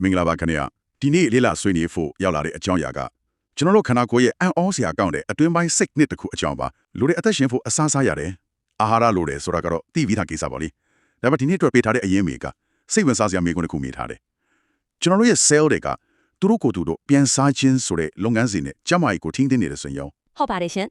မင်္ဂလာပါခင်ဗျာဒီနေ့လေးလာဆွေးနွေးဖို့ရောက်လာတဲ့အကြောင်းအရာကကျွန်တော်တို့ခန္ဓာကိုယ်ရဲ့အံ့ဩစရာကောင်းတဲ့အတွင်းပိုင်းစိတ်နှစ်တစ်ခုအကြောင်းပါလူတွေအသက်ရှင်ဖို့အစားစားရတယ်အာဟာရလိုတယ်ဆိုတာကတော့သိပြီးသားကိစ္စပါလေဒါပေမဲ့ဒီနေ့အတွက်ပေးထားတဲ့အရင်းမေကစိတ်ဝင်စားစရာမေးခွန်းတစ်ခုမေးထားတယ်ကျွန်တော်တို့ရဲ့ cell တွေကသူတို့ကိုယ်သူတို့ပြန်စားခြင်းဆိုတဲ့လုပ်ငန်းစဉ်နဲ့ကျန်းမာရေးကိုထိန်းသိမ်းနေတယ်ဆိုရင်ဟုတ်ပါတယ်ရှင်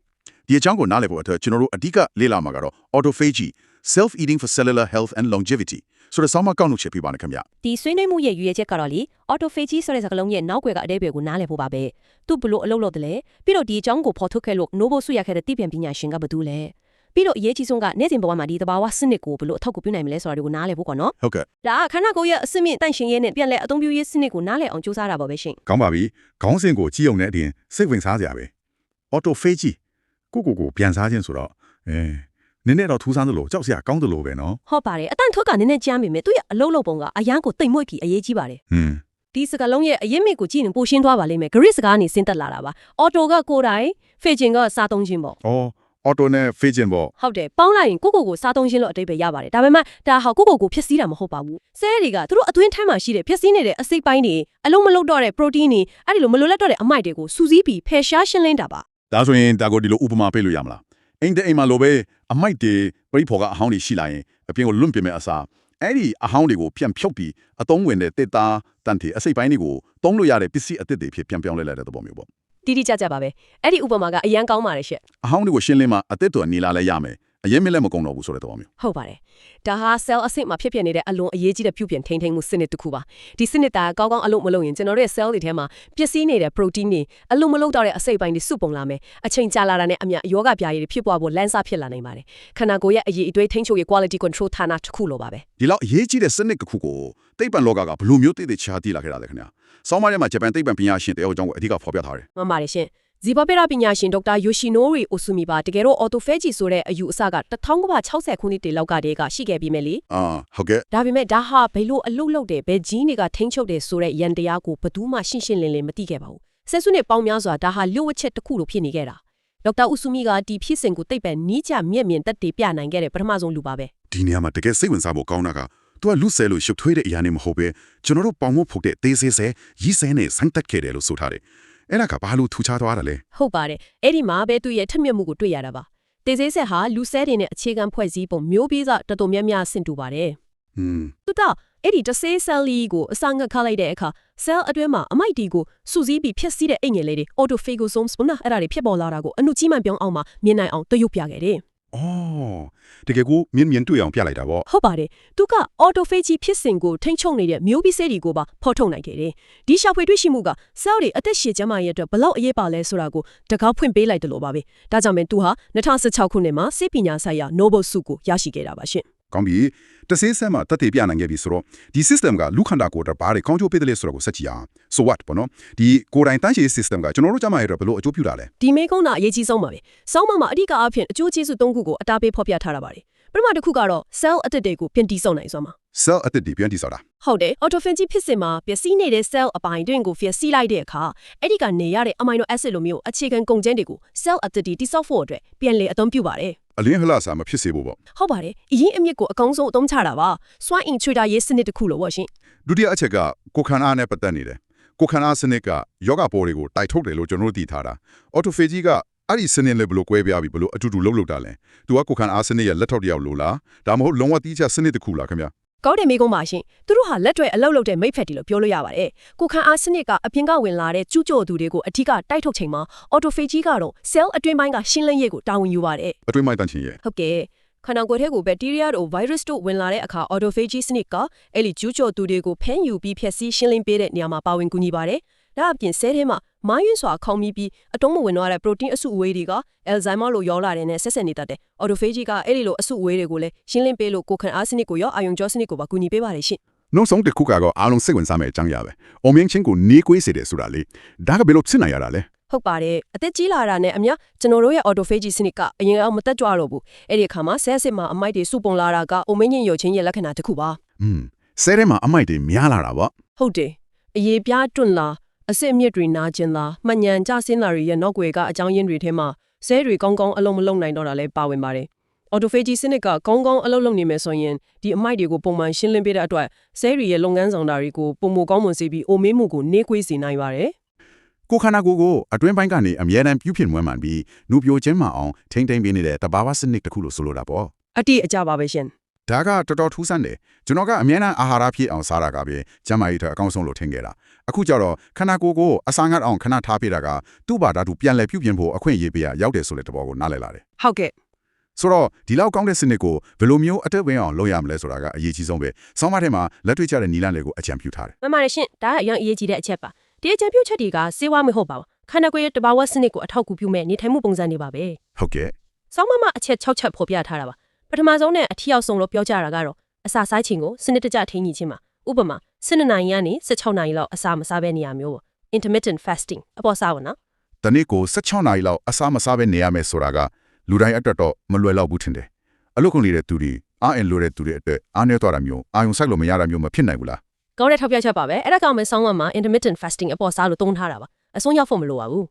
ဒီအကြောင်းကိုနားလည်ဖို့အတွက်ကျွန်တော်တို့အဓိကလေ့လာမှာကတော့ autophagy self eating for cellular health and longevity ဆိုတဲ့ဆောင်းပါးကောက်နှုတ်ချက်ပြပါမယ်ခင်ဗျဒီဆွေးနွေးမှုရဲ့ရည်ရွယ်ချက်ကတော့လေ autophagy ဆိုတဲ့စကားလုံးရဲ့နောက်ွယ်ကအဓိပ္ပာယ်ကိုနားလည်ဖို့ပါပဲသူဘလို့အလုပ်လုပ်တယ်လဲပြီးတော့ဒီအကြောင်းကိုဖော်ထုတ်ခဲ့လို့ Nobel ဆုရခဲ့တဲ့သိပ္ပံပညာရှင်ကဘာတူလဲပြီးတော့အရေးကြီးဆုံးကနေ့စဉ်ဘဝမှာဒီသဘာဝစနစ်ကိုဘလို့အထောက်အကူပြုနိုင်မလဲဆိုတာတွေကိုနားလည်ဖို့ပေါ့နော်ဟုတ်ကဲ့ဒါကခန္ဓာကိုယ်ရဲ့အစစ်မြင့်တန့်ရှင်ရေးနဲ့ပြန်လဲအသုံးပြုရေးစနစ်ကိုနားလည်အောင်ကြိုးစားတာပါပဲရှင်ကောင်းပါပြီခေါင်းစဉ်ကိုကြည့်အောင်နဲ့အပြင်စိတ်ဝင်စားစရာပဲ autophagy ကိုပြန်စားခြင်းဆိုတော့နည်းနည်းတော့ထူးဆန်းသလိုကြောက်စရာကောင်းသလိုပဲနော်ဟုတ်ပါတယ်အတန်ထွက်ကနည်းနည်းကြမ်းပေမဲ့သူ့ရဲ့အလုပ်လုပ်ပုံကအရန်ကိုတိမ်မွေ့ပြီးအရေးကြီးပါတယ်ဒီစကားလုံးရဲ့အရင်းမြစ်ကိုကြည့်ရင်ပိုရှင်းသွားပါလိမ့်မယ် Greek စကားကနေဆင်းသက်လာတာပါ auto ကကိုယ်တိုင် phaging ကစားသုံးခြင်းပေါ့auto နဲ့ phaging ပေါ့ဟုတ်တယ်ပေါင်းလိုက်ရင်ကိုစားသုံးခြင်းလို့အဓိပ္ပာယ်ရပါတယ်ဒါပေမဲ့ဒါဟာကိုဖြည့်ဆည်းတာမဟုတ်ပါဘူးဆဲတွေကသူတို့အတွင်းထဲမှာရှိတဲ့ဖြည့်ဆည်းနေတဲ့အစိတ်ပိုင်းတွေအလုံးမလုံးတော့တဲ့ protein တွေအဲ့ဒီလိုမလိုလက်တော့တဲ့အမိုက်တွေကိုစူးစီးပြီးဖယ်ရှားရှင်းလင်းတာပါဒါဆိုရင်ဒါကိုဒီလိုဥပမာပေးလို့ရမလားအိမ်မှာလိုပဲအမိုက်တွေပရိဖော်ကအဟောင်းတွေရှိလာရင်အပြင်ကိုလွန့်ပြမဲ့အစားအဲ့ဒီအဟောင်းတွေကိုပြန်ဖြုတ်ပြီးအသုံးဝင်တဲ့တစ်သားတန်တီအစိပ်ပိုင်းတွေကိုသုံးလို့ရတဲ့ပစ္စည်းအသစ်တွေဖြစ်ပြန်ပြောင်းလဲလိုက်တဲ့သဘောမျိုးပေါ့တိတိကျကျပါပဲအဲ့ဒီဥပမာကအရန်ကောင်းပါတယ်ရှင့်အဟောင်းတွေကိုရှင်းလင်းမှအသစ်တွေနေလာလဲရမယ်အရင်မလဲမကုန်တော့ဘူးဆိုတဲ့သဘောမျိုးဟုတ်ပါတယ်ဒါဟာ cell အဆင့်မှာဖြစ်နေတဲ့အလွန်အရေးကြီးတဲ့ပြုပြင်ထိန်းသိမ်းမှုစနစ်တစ်ခုပါဒီစနစ်တာကောင်းကောင်းအလုပ်မလုပ်ရင်ကျွန်တော်တို့ရဲ့ cell တွေထဲမှာပျက်စီးနေတဲ့ protein တွေအလုံးမလုံးတော့တဲ့အစိပ်ပိုင်းတွေစုပုံလာမယ်အချိန်ကြာလာတာနဲ့အမျှယောဂပြားရည်တွေဖြစ်ပေါ်ဖို့လမ်းစာဖြစ်လာနိုင်ပါတယ်ခန္ဓာကိုယ်ရဲ့အရေးအသွေးထိန်းချုပ်ရေး quality control ဌာနတစ်ခုလိုပါပဲဒီလောက်အရေးကြီးတဲ့စနစ်တစ်ခုကိုသိပ္ပံလောကကဘလို့မျိုးသိသိချာသိလာခဲ့တာလဲခင်ဗျာဆောင်းပါးထဲမှာဂျပန်သိပ္ပံပညာရှင်တယောက်အကြောင်းကိုအဓိကဖော်ပြထားတယ်မှန်ပါတယ်ရှင်ဇီဘပေရာပညာရှင်ဒေါက်တာယိုရှိနိုရီအိုဆူမီပါတကယ်တော့ autophagy ဆိုတဲ့အယူအဆက1960ခုနှစ်တည်းလောက်ကတည်းကရှိခဲ့ပြီးမယ်လေဟုတ်ကဲ့ဒါပေမဲ့ဒါဟာဘယ်လိုအလုပ်လုပ်တယ်ဘယ်ဂျီးတွေကထိန်းချုပ်တယ်ဆိုတဲ့ယန္တရားကိုဘယ်သူမှရှင်းလင်းမသိခဲ့ပါဘူးဆက်စုနှစ်ပေါင်းများစွာဒါဟာလျှို့ဝှက်ချက်တစ်ခုလိုဖြစ်နေခဲ့တာဒေါက်တာအိုဆူမီကဒီဖြစ်စဉ်ကိုသိပ္ပံနီးကျမျက်မြင်သက်သေပြနိုင်ခဲ့တဲ့ပထမဆုံးလူပါပဲဒီနေရာမှာတကယ်စိတ်ဝင်စားဖို့ကောင်းတာကသူကလူဆဲလို့ရှုပ်ထွေးတဲ့အရာနဲ့မဟုတ်ပဲကျွန်တော်တို့ပေါင်မဖို့တဲ့သေးသေးဆဲရီးဆဲနဲ့ဆန်းတက်ခဲ့တယ်လို့ဆိုထားတယ်အဲ့ဒါကဘာလို့ထူခြားသွားတာလဲဟုတ်ပါတယ်အဲ့ဒီမှာပဲသူ့ရဲ့ထက်မြက်မှုကိုတွေ့ရတာပါတေးသေးဆက်ဟာလူဆဲတွေနဲ့အခြေခံဖွဲ့စည်းပုံမျိုးပြီးစားတော်တော်များများဆင့်တူပါတယ်သူတော့အဲ့ဒီတဆေး cell လေးကိုအစာငတ်ခါလိုက်တဲ့အခါ cell အတွင်းမှာအမိုက်တီကိုစူးစီးပြီးဖျက်ဆီးတဲ့အင်ငယ်လေးတွေ autophagosomes ဘုနာအဲ့ဒါတွေဖြစ်ပေါ်လာတာကိုအနုကြီးမှန်ပြောင်းအောင်မှမြင်နိုင်အောင်တရုပ်ပြခဲ့တယ်တကယ်ကိုမြင်တွေ့အောင်ပြလိုက်တာပေါ့ဟုတ်ပါတယ်သူက autophagy ဖြစ်စဉ်ကိုထိန်းချုပ်နေတဲ့မျိုးပြီးဆဲတွေကိုပါဖော်ထုတ်နိုင်ခဲ့တယ်ဒီရှာဖွေတွေ့ရှိမှုက cell တွေအသက်ရှည်ကျန်းမာရေးအတွက်ဘလောက်အရေးပါလဲဆိုတာကိုတကောက်ဖွင့်ပေးလိုက်တယ်လို့ပါပဲဒါကြောင့်မင်းသူဟာ2016ခုနှစ်မှာစိတ်ပညာဆိုင်ရာ Nobel ဆုကိုရရှိခဲ့တာပါရှင်ကောင်းပြီတဆေးဆက်မှာတက်တည်ပြနိုင်ခဲ့ပြီဆိုတော့ဒီ system ကလူခန္ဓာကိုယ်တော့ဘာတွေကောင်းကျိုးပေးတယ်လဲဆိုတာကိုစက်ကြည့်အောင် so what ပေါ့နော်ဒီကိုယ်တိုင်တန်းရှည် system ကကျွန်တော်တို့ကြမှာရတော့ဘလို့အကျိုးပြုတာလဲဒီမေကုန်းတာအရေးကြီးဆုံးပါပဲစောင်းမမှာအဓိကအဖြစ်အကျိုးကျေးဇူး၃ခုကိုအတားပေးဖော်ပြထားတာပါတယ်ပထမတစ်ခုကတော့ cell အသစ်တွေကိုပြန်တည်ဆောက်နိုင်စွမ်းပါ cell အသစ်တွေပြန်တည်ဆောက်တာဟုတ်တယ် autophagy ဖြစ်စဉ်မှာပျက်စီးနေတဲ့ cell အပိုင်းတွေကိုဖျက်ဆီးလိုက်တဲ့အခါအဲ့ဒီကနေရတဲ့ amino acid လိုမျိုးအခြေခံကုန်ကြမ်းတွေကို cell အသစ်တွေတည်ဆောက်ဖို့အတွက်ပြန်လည်အသုံးပြုပါတယ်အလင်းဟလာစာမဖြစ်စေဖို့ပေါ့ဟုတ်ပါတယ်အရင်အမြစ်ကိုအကောင်းဆုံးအသုံးချတာပါစွမ်းအင်ချွေတာရေးစနစ်တစ်ခုလို့ပေါ့ရှင်ဒုတိယအချက်ကကိုခန္ဓာနဲ့ပတ်သက်နေတယ်ကိုခန္ဓာစနစ်ကယောဂပေါ်တွေကိုတိုက်ထုတ်တယ်လို့ကျွန်တော်တို့သိထားတာ autophagy ကအဲ့ဒီစနစ်လေးဘလို့ကွဲပြားပြီးဘလို့အတူတူလှုပ်တာလဲသူကကိုခန္ဓာစနစ်ရဲ့လက်ထောက်တယောက်လို့လားဒါမှမဟုတ်လုံးဝတိကျစနစ်တစ်ခုလားခင်ဗျကောင်းတယ်မိကုန်းပါရှင်သူတို့ဟာလက်တွေ့အလုပ်လုပ်တဲ့မိတ်ဖက်တီလို့ပြောလို့ရပါတယ်ကိုခန့်အားစနစ်ကအပြင်ကဝင်လာတဲ့ကျူးကျော်သူတွေကိုအထူးကတိုက်ထုတ်ချိန်မှာ autophagy ကတော့ cell အတွင်းပိုင်းကရှင်းလင်းရေးကိုတာဝန်ယူပါတယ်အတွင်းပိုင်းတန်ချင်ရဲ့ဟုတ်ကဲ့ခန္ဓာကိုယ်ထဲကိုဘက်တီးရီးယားတို့ virus တို့ဝင်လာတဲ့အခါ autophagy စနစ်ကအဲ့ဒီကျူးကျော်သူတွေကိုဖမ်းယူပြီးဖျက်ဆီးရှင်းလင်းပေးတဲ့နေရာမှာပါဝင်ကူညီပါတယ်ဒါအပြင်ဆဲထဲမှာမိုင်းယွန်းစွာခေါင်းပြီးအတုံးမဝင်တော့တဲ့ protein အစုအဝေးတွေက Alzheimer လို့ရောလာတဲ့နဲ့ဆက်ဆက်နေတတ်တယ် autophagy ကအဲ့ဒီလိုအစုအဝေးတွေကိုလည်းရှင်းလင်းပေးလို့ကိုခန့်အားစနစ်ကိုရောအာယုံကြောစနစ်ကိုပါကူညီပေးပါတယ်ရှင်နောက်ဆုံးတစ်ခုကတော့အားလုံးစိတ်ဝင်စားမယ့်အကြောင်းအရာပဲ။အမြင့်ချင်းကိုနေကွေးစေတယ်ဆိုတာလေဒါကဘယ်လိုဖြစ်နိုင်ရတာလဲဟုတ်ပါတယ်အသက်ကြီးလာတာနဲ့အမျှကျွန်တော်တို့ရဲ့ autophagy စနစ်ကအရင်ကမတက်ကြွတော့ဘူးအဲ့ဒီအခါမှာဆဲစစ်မှာအမိုက်တွေစုပုံလာတာကအမြင့်ချင်းရုပ်ချင်းရဲ့လက္ခဏာတစ်ခုပါဆဲထဲမှာအမိုက်တွေများလာတာပေါ့ဟုတ်တယ်အရေးပြားတွန့်လာအစစ်အမြစ်တွေနာကျင်လာမှညံကြဆင်းလာတွေရဲ့နောက်ွယ်ကအကြောင်းရင်းတွေထဲမှာဆဲတွေကောင်းကောင်းအလုံးမလုံးနိုင်တော့တာလည်းပါဝင်ပါတယ် autophagy စနစ်ကကောင်းကောင်းအလုပ်လုပ်နေမယ်ဆိုရင်ဒီအမိုက်တွေကိုပုံမှန်ရှင်းလင်းပေးတဲ့အတွက်ဆဲလ်တွေရဲ့လုပ်ငန်းဆောင်တာတွေကိုပုံမကောင်းမွန်စေပြီးအိုမေးမှုကိုနှေးကွေးစေနိုင်ပါတယ် ကိုခန္ဓာကိုယ်ကိုအတွင်းပိုင်းကနေအမြဲတမ်းပြုပြင်မွမ်းမံပြီးနူပြိုခြင်းမအောင်ထိမ့်သိမ့်ပေးနေတဲ့တဘာဝစနစ်တစ်ခုလို့ဆိုလိုတာပေါ့ အတိအကျပါပဲရှင် ဒါကတော်တော်ထူးဆန်းတယ်ကျွန်တော်ကအမြဲတမ်းအာဟာရဖြစ်အောင်စားတာကပဲကျန်းမာရေးအတွက်အကောင်းဆုံးလို့ထင်ခဲ့တာအခုကျတော့ခန္ဓာကိုယ်ကိုအစာငတ်အောင်ခဏထားပေးတာကသူ့ဘာဓာတုပြန်လည်ပြုပြင်ဖို့အခွင့်အရေးပေးရရောက်တယ်ဆိုတဲ့သဘောကိုနားလည်လာတယ် ဟုတ်ကဲ့ ဆိုတော့ဒီလောက်ကောင်းတဲ့စနစ်ကိုဘယ်လိုမျိုးအသက်ဝင်အောင်လုပ်ရမလဲဆိုတာကအရေးကြီးဆုံးပဲဆောင်းပါးထဲမှာလက်တွေ့ကျတဲ့နီလန်းတွေကိုအကြံပြုထားတယ် မှန်ပါတယ်ရှင်ဒါကအရင်အရေးကြီးတဲ့အချက်ပါဒီအကြံပြုချက်တွေကစေဝါမဟုတ်ပါဘူးခန္ဓာကိုယ်ရဲ့တဘာဝစနစ်ကိုအထောက်အကူပြုမဲ့နေထိုင်မှုပုံစံတွေပါပဲ ဟုတ်ကဲ့ ဆောင်းမမအချက်6ချက်ဖော်ပြထားတာပါပထမဆုံးနဲ့အထီရောက်ဆုံးလို့ပြောကြတာကတော့အစာစားခြင်းကိုစနစ်တကျထိန်းညှိခြင်းပါဥပမာ12နာရီကနေ16နာရီလောက်အစာမစားဘဲနေရမျိုးပေါ့ intermittent fasting အပေါ်စားပါနော် တနေ့ကို16နာရီလောက်အစာမစားဘဲနေရမယ်ဆိုတာကလူတိုင်းအတွက်တော့မလွယ်လောက်ဘူးထင်တယ်အလုပ်ကုန်နေတဲ့သူတွေအားအင်လိုတဲ့သူတွေအတွက်အားနည်းသွားတာမျိုးအာယုံဆိုင်လို့မရတာမျိုးမဖြစ်နိုင်ဘူးလား ကောင်းတဲ့ထောက်ပြချက်ပါပဲအဲ့ဒါကောင်မဲ့ဆောင်းမမှာ intermittent fasting အပေါ်စားလို့သုံးထားတာပါအစွန်းရောက်ဖို့မလိုပါဘူး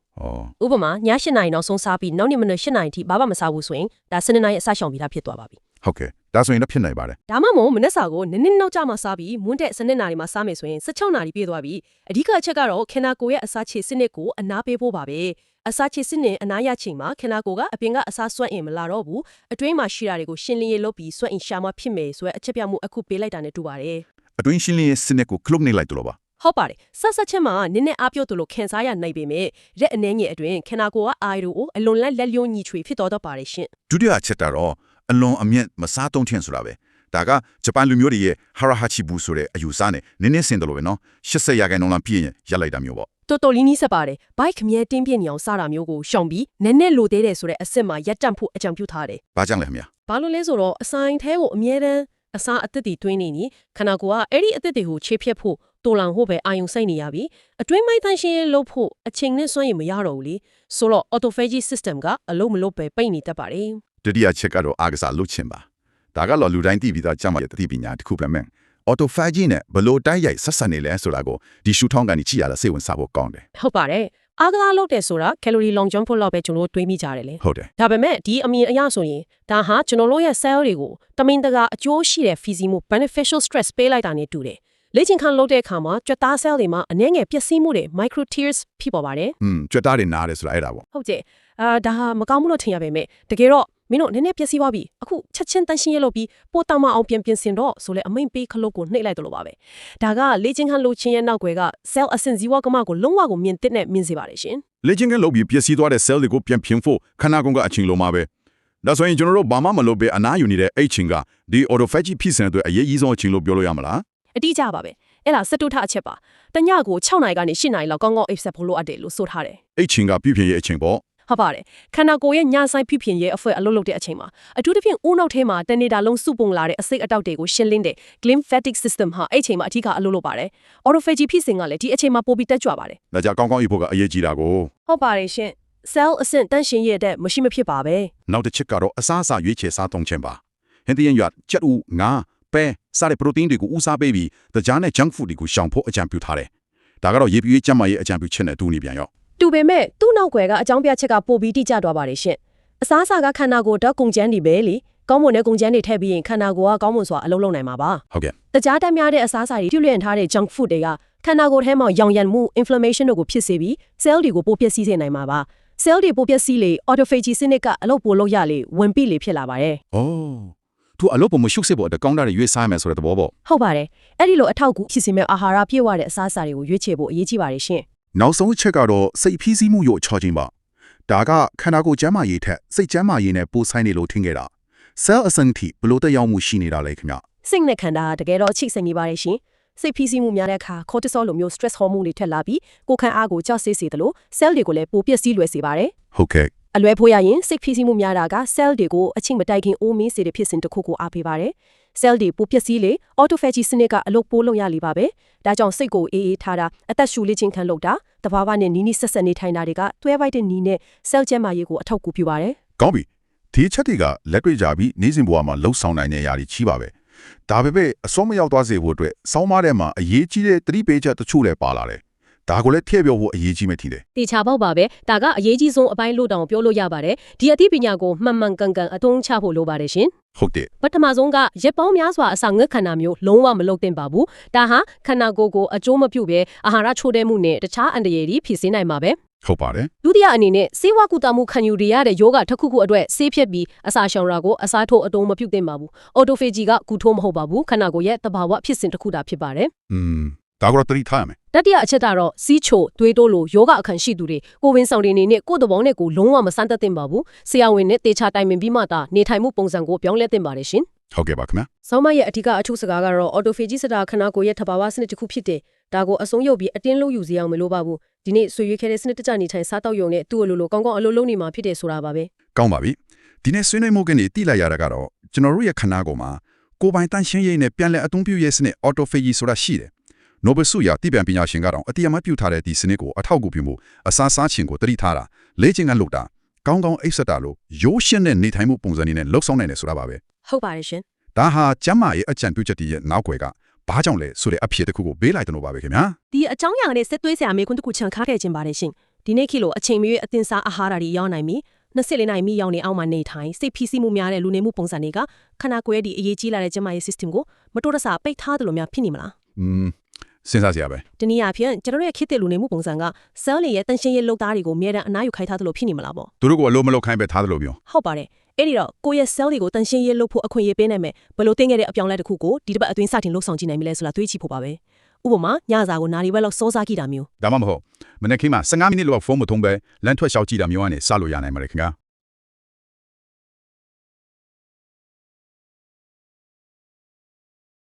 ဩ ဥပမာည8နာရီနောက်ဆုံးစားပြီးနောက်နေ့မနက်8နာရီထိဘာမှမစားဘူးဆိုရင်ဒါ12နာရီအစရှောင်ပြီးသားဖြစ်သွားပါပြီ ဟုတ်ကဲ့ဒါဆိုရင်တော့ဖြစ်နိုင်ပါတယ် ဒါမှမဟုတ်မနက်စာကိုနည်းနည်းနောက်ကျမှစားပြီးမွန်းတဲ့12နာရီမှစားမယ်ဆိုရင်16နာရီပြည့်သွားပြီအဓိကအချက်ကတော့ခန္ဓာကိုယ်ရဲ့အစာချေစနစ်ကိုအနာပေးဖို့ပါပဲအစာချေစနစ်အနာရချိန်မှာခန္ဓာကိုယ်ကအပြင်ကအစာစွန့်အင်မလာတော့ဘူးအတွင်းမှာရှိတာတွေကိုရှင်းလင်းရေးလုပ်ပြီးစွန့်အင်ရှာမှဖြစ်မယ်ဆိုတဲ့အချက်ပြမှုအခုပေးလိုက်တာနဲ့တူပါတယ် အတွင်းရှင်းလင်းရေးစနစ်ကိုခလုတ်နေလိုက်တော့ပါ ဟုတ်ပါတယ်ဆက်ဆက်ချက်မှာနည်းနည်းအားပြုတ်လို့ခံစားရနိုင်ပေမဲ့ရက်အနေငယ်အတွင်းခန္ဓာကိုယ်ကအာရီကိုအလွန်လက်လျောညီချွေဖြစ်တော့ပါတယ်ရှင် ဒုတိယအချက်ကတော့အလွန်အမြင့်မစားသုံးခြင်းဆိုတာပဲဒါကဂျပန်လူမျိုးတွေရဲ့ဟာရာဟာချီဘူးဆိုတဲ့အယူဆနဲ့နည်းနည်းဆင်တယ်လို့ပဲနော်80ရာခိုင်နှုန်းလောက်ပြည့်ရင်ရပ်လိုက်တာမျိုးပေါ့ တော်တော်လေးနီးစပ်ပါတယ်ဘိုက်ခမဲတင်းပြင်းနေအောင်စားတာမျိုးကိုရှောင်ပြီးနည်းနည်းလိုသေးတယ်ဆိုတဲ့အစ်စ်မှာရက်တန့်ဖို့အကြံပြုထားတယ် ဘာကြောင့်လဲခင်ဗျာ ဘာလို့လဲဆိုတော့အဆိုင်သေးကိုအမြဲတမ်းအစာအသစ်တွေတွင်းနေရင်ခန္ဓာကိုယ်ကအဲ့ဒီအသစ်တွေကိုခြေဖြတ်ဖို့တူလောင်ဖို့ပဲအာယုံစိုက်နေရပြီအတွင်းမိုက်တန်ရှင်းရေးလုပ်ဖို့အချိန်နဲ့စွန့်ရင်မရတော့ဘူးလေဆိုတော့ autophagy system ကအလုံးမလုံးပဲပိတ်နေတတ်ပါတယ် ဒုတိယချက်ကတော့အားကစားလုပ်ခြင်းပါဒါကတော့လူတိုင်းသိပြီးသားကျန်းမာရေးတတိပညာတစ်ခုပဲမဲ့ autophagy နဲ့ဘလို့တိုက်ရိုက်ဆက်ဆက်နေလဲဆိုတာကိုဒီရှုထောင်းကနေကြည့်ရတာစိတ်ဝင်စားဖို့ကောင်းတယ် ဟုတ်ပါတယ်အားကစားလုပ်တယ်ဆိုတာ calorie long jump ဖို့လောက်ပဲကျွန်တော်တို့တွေးမိကြတယ်လေ ဟုတ်တယ် ဒါပေမဲ့ဒီအမြင်အရဆိုရင်ဒါဟာကျွန်တော်တို့ရဲ့ cell တွေကိုတမင်တကာအကျိုးရှိတဲ့ physi မှု beneficial stress ပေးလိုက်တာနဲ့တူတယ်လေ့ကျင့်ခန်းလုပ်တဲ့အခါမှာကြွက်သား cell တွေမှာအနည်းငယ်ပျက်စီးမှုတွေ micro tears ဖြစ်ပေါ်ပါတယ် ကြွက်သားတွေနားတယ်ဆိုတာအဲ့ဒါပေါ့ ဟုတ်တယ်ဒါဟာမကောင်းဘူးလို့ထင်ရပေမဲ့တကယ်တော့မင်းတို့နည်းနည်းပျက်စီးသွားပြီအခုချက်ချင်းတန်းရှင်းရလို့ပြီးပိုတောင်မအောင်ပြင်စင်တော့ဆိုလဲအမိန်ပေးခလုတ်ကိုနှိပ်လိုက်တယ်လို့ပါပဲဒါကလေ့ကျင့်ခန်းလုပ်ခြင်းရဲ့နောက်ွယ်က cell အဆင့်ဇီဝကမကိုလုံးဝကိုမြင်တဲ့နဲ့မြင်စေပါတယ်ရှင် လေ့ကျင့်ခန်းလုပ်ပြီးပျက်စီးသွားတဲ့ cell တွေကိုပြန်ပြင်ဖို့ခန္ဓာကိုယ်ကအချိန်လုံးမှာပဲဒါဆိုရင်ကျွန်တော်တို့ဘာမှမလုပ်ဘဲအနားယူနေတဲ့အဲ့ချိန်ကဒီ autophagy ဖြစ်စဉ်အတွက်အရေးကြီးဆုံးအချိန်လို့ပြောလို့ရမလား အတိအကျပါပဲအဲ့ဒါစတုထအချက်ပါတညကို6နာရီကနေ8နာရီလောက်ကောင်းကောင်းအိပ်ဆက်ဖို့လိုအပ်တယ်လို့ဆိုထားတယ် အဲ့ချိန်ကပြုပြင်ရေးအချိန်ပေါ့ ဟုတ်ပါတယ်ခန္ဓာကိုယ်ရဲ့ညဆိုင်ပြုပြင်ရေးအဖွဲအလုပ်လုပ်တဲ့အချိန်မှာအထူးသဖြင့်ဦးနှောက်ထဲမှာတနေ့တာလုံးစုပုံလာတဲ့အစိတ်အတောက်တွေကိုရှင်းလင်းတဲ့ glymphatic system ဟာအဲ့ချိန်မှာအထူးကအလုပ်လုပ်ပါတယ် autophagy ဖြစ်စဉ်ကလည်းဒီအချိန်မှာပိုပြီးတက်ကြွပါတယ် ဒါကြောင့်ကောင်းကောင်းအိပ်ဖို့ကအရေးကြီးတာကို ဟုတ်ပါတယ်ရှင် cell အဆင့်တန့်ရှင်းရေးတဲ့မရှိမဖြစ်ပါပဲ နောက်တစ်ချက်ကတော့အစားအစာရွေးချယ်စားသုံးခြင်းပါဟင်းသီးရွက်ချက်ဥငါပဲစားတဲ့ protein တွေကိုဦးစားပေးပြီးတကြားနဲ့ junk food တွေကိုရှောင်ဖို့အကြံပြုထားတယ်ဒါကတော့ရေပြည့်ကျန်းမာရေးအကြံပြုချက်နဲ့တူနေပြန်ရော တူပေမဲ့သူ့နောက်ွယ်ကအကြောင်းပြချက်ကပိုပြီးတိကျသွားပါတယ်ရှင်အစားအစာကခန္ဓာကိုယ်တော့ကုန်ကျန်းနေပဲလေကောင်းမွန်တဲ့ကုန်ကျန်းတွေထည့်ပြီးရင်ခန္ဓာကိုယ်ကကောင်းမွန်စွာအလုပ်လုပ်နိုင်မှာပါ ဟုတ်ကဲ့ တကြားတက်များတဲ့အစားအစာတွေပြုလျင်ထားတဲ့ junk food တွေကခန္ဓာကိုယ်ထဲမှာရောင်ရမ်းမှု inflammation တို့ကိုဖြစ်စေပြီး cell တွေကိုပိုပျက်စီးစေနိုင်မှာပါ cell တွေပိုပျက်စီးလေ autophagy စနစ်ကအလုပ်ပိုလုပ်ရလေဝင်ပြီးလေဖြစ်လာပါတယ် အိုးသူအလုပ်ပုံမရှုပ်စစ်ဖို့အတကောင်းတာတွေရွေးစားမယ်ဆိုတဲ့သဘောပေါ့ ဟုတ်ပါတယ်အဲ့ဒီလိုအထောက်အကူဖြစ်စေမဲ့အာဟာရပြည့်ဝတဲ့အစားအစာတွေကိုရွေးချယ်ဖို့အရေးကြီးပါတယ်ရှင် နောက်ဆုံးအချက်ကတော့စိတ်ဖိစီးမှုရောချောခြင်းပါဒါကခန္ဓာကိုယ်ကျန်းမာရေးထက်စိတ်ကျန်းမာရေးနဲ့ပိုဆိုင်နေလို့ထင်ခဲ့တာ cell အဆင့်ထိဘလို့တက်ရောက်မှုရှိနေတာလဲခင်ဗျ စိတ်နဲ့ခန္ဓာတကယ်တော့အချိတ်ဆက်နေပါတယ်ရှင်စိတ်ဖိစီးမှုများတဲ့အခါ cortisol လိုမျိုး stress hormone တွေထွက်လာပြီးကိုယ်ခံအားကိုကြောက်စေစေတယ်လို့ cell တွေကိုလည်းပိုပျက်စီးလွယ်စေပါတယ် ဟုတ်ကဲ့ အလွယ်ဖို့ရရင်စိတ်ဖိစီးမှုများတာက cell တွေကိုအချိန်မတိုင်ခင်အိုးမင်းစေတဲ့ဖြစ်စဉ်တစ်ခုကိုအားပေးပါတယ် cell တွေပိုပျက်စီးလေ autophagy စနစ်ကအလုပ်ပိုလုပ်ရလိမ့်ပါပဲဒါကြောင့်စိတ်ကိုအေးအေးထားတာအသက်ရှူလေ့ကျင့်ခန်းလုပ်တာတဘာဝနဲ့နီးနီးဆက်ဆက်နေထိုင်တာတွေကတွဲပိုက်တဲ့နီးနဲ့ cell ကျန်းမာရေးကိုအထောက်အကူပြုပါတယ် ကောင်းပြီဒီချက်တွေကလက်တွေ့ကြပြီးနေ့စဉ်ဘဝမှာလှုပ်ဆောင်နိုင်တဲ့ຢာတွေကြီးပါပဲဒါပေမဲ့အစောမရောက်သွားစေဖို့အတွက်စောင်းမထဲမှာအရေးကြီးတဲ့သတိပေးချက်တချို့လည်းပါလာတယ် ဒါကိုလည်းထည့်ပြောဖို့အရေးကြီးမှထင်တယ် တေချာပေါက်ပါပဲဒါကအရေးကြီးဆုံးအပိုင်းလို့တောင်ပြောလို့ရပါတယ်ဒီအသိပညာကိုမှန်မှန်ကန်ကန်အသုံးချဖို့လိုပါတယ်ရှင် ဟုတ်တယ် ပထမဆုံးကရက်ပေါင်းများစွာအစာငတ်ခန္ဓာမျိုးလုံးဝမလုပ်သင့်ပါဘူးဒါဟာခန္ဓာကိုယ်ကိုအကျိုးမပြုဘဲအာဟာရချို့တဲ့မှုနဲ့တခြားအန္တရာယ်တွေဖြစ်စေနိုင်မှာပဲ ဟုတ်ပါတယ် ဒုတိယအနေနဲ့စေဝကုသမှုခံယူရတဲ့ယောဂတစ်ခုခုအတွက်ဆေးဖြတ်ပြီးအစာရှောင်တာကိုအစားထိုးအတုံးမပြုသင့်ပါဘူးအော်တိုဖေဂျီကကုထိုးမဟုတ်ပါဘူးခန္ဓာကိုယ်ရဲ့တဘာဝဖြစ်စဉ်တစ်ခုတာဖြစ်ပါတယ် ဒါကတော့တတိထားရမယ် တတိယအချက်ကတော့စီးချိုသွေးတိုးလိုယောဂအခန့်ရှိသူတွေကိုဝင်ဆောင်တွေနေနဲ့ကိုယ့်တဘောနဲ့ကိုလုံးဝမစမ်းသပ်သင့်ပါဘူးဆရာဝန်နဲ့တေချာတိုင်ပင်ပြီးမှသာနေထိုင်မှုပုံစံကိုပြောင်းလဲသင့်ပါတယ်ရှင် ဟုတ်ကဲ့ပါခင်ဗျာ ဆောင်းမရဲ့အဓိကအထုစကားကတော့ autophagy ဆိုတာခန္ဓာကိုယ်ရဲ့သဘာဝစနစ်တစ်ခုဖြစ်တယ်။ဒါကိုအဆုံးရုပ်ပြီးအတင်းလုံးယူစီအောင်မလိုပါဘူး။ဒီနေ့ဆွေရွေးခဲ့တဲ့စနစ်တကျနေထိုင်စားတောက်ရုံနဲ့သူ့အလိုလိုကောင်းကောင်းအလုပ်လုပ်နေမှာဖြစ်တယ်ဆိုတာပါပဲ ကောင်းပါပြီဒီနေ့ဆွေးနွေးမှုကနေတိလိုက်ရတာကတော့ကျွန်တော်တို့ရဲ့ခန္ဓာကိုယ်မှာကိုယ်ပိုင်တန်ရှင်းရေးနဲ့ပြန်လည်အသုံးပြုရေးစနစ် autophagy ဆိုတာရှိတယ်နိုဘယ်ဆုရတိပြန်ပညာရှင်ကတော့အတိအမပြုထားတဲ့ဒီစနစ်ကိုအထောက်အကူပြုမှုအစားစားခြင်းကိုတတိထားတာလေ့ကျင့်ခန်းလုပ်တာကောင်းကောင်းအိပ်စက်တာလို့ရိုးရှင်းတဲ့နေထိုင်မှုပုံစံနဲ့လှုပ်ဆောင်နိုင်တယ်ဆိုတာပါပဲ ။ဟုတ်ပါတယ်ရှင် ဒါဟာကျမ်းမာရေးအကြံပြုချက်တည်းရဲ့နောက်ွယ်ကဘာကြောင့်လဲဆိုတဲ့အဖြစ်တစ်ခုကိုပေးလိုက်တယ်လို့ပါပဲခင်ဗျာ ။ဒီအကြောင်းအရာနဲ့ဆက်သွေးစရာမေးခွန်းတစ်ခုချန်ခါခဲ့ခြင်းပါတယ်ရှင်။ဒီနေ့ခေတ်လိုအချိန်မရွေးအသင်စားအာဟာရတွေရောက်နိုင်ပြီ24နိုင်မိရောက်နေအောင်မှနေထိုင်စိတ်ဖိစီးမှုများတဲ့လူနေမှုပုံစံတွေကခန္ဓာကိုယ်ရဲ့ဒီအရေးကြီးလာတဲ့ကျန်းမာရေး system ကိုမတော်တဆပိတ်ထားတယ်လို့များဖြစ်နေမလား စဉ်းစားစရာပဲ ။ဒီနည်းအားဖြင့်ကျွန်တော်ရဲ့ခေတ်သစ်လူနေမှုပုံစံက cell တွေရဲ့တန်ရှင်းရေးလုပ်သားတွေကိုအမြဲတမ်းအနားယူခိုင်းထားတယ်လို့ဖြစ်နေမလားပေါ့ သူတို့ကအလိုမလုပ်ခိုင်းပဲထားတယ်လို့ပြော ဟုတ်ပါတယ်အဲ့ဒီတော့ကိုယ့်ရဲ့ cell တွေကိုတန်ရှင်းရေးလုပ်ဖို့အခွင့်အရေးပေးနိုင်မယ်ဘယ်လိုသိငယ်တဲ့အပြောင်းလဲတစ်ခုကိုဒီတစ်ပတ်အတွင်းစတင်လှုပ်ဆောင်ကြည့်နိုင်မလဲဆိုတာတွေးကြည့်ဖို့ပါပဲဥပမာညစာကိုနာရီဝက်လောက်စောစားကြည့်တာမျိုး ဒါမှမဟုတ်မနေ့ကမှ15မိနစ်လောက်ဖုန်းမထုံးပဲလမ်းထွက်လျှောက်ကြည့်တာမျိုးကနေစလို့ရနိုင်မှာလေခင်ဗျာ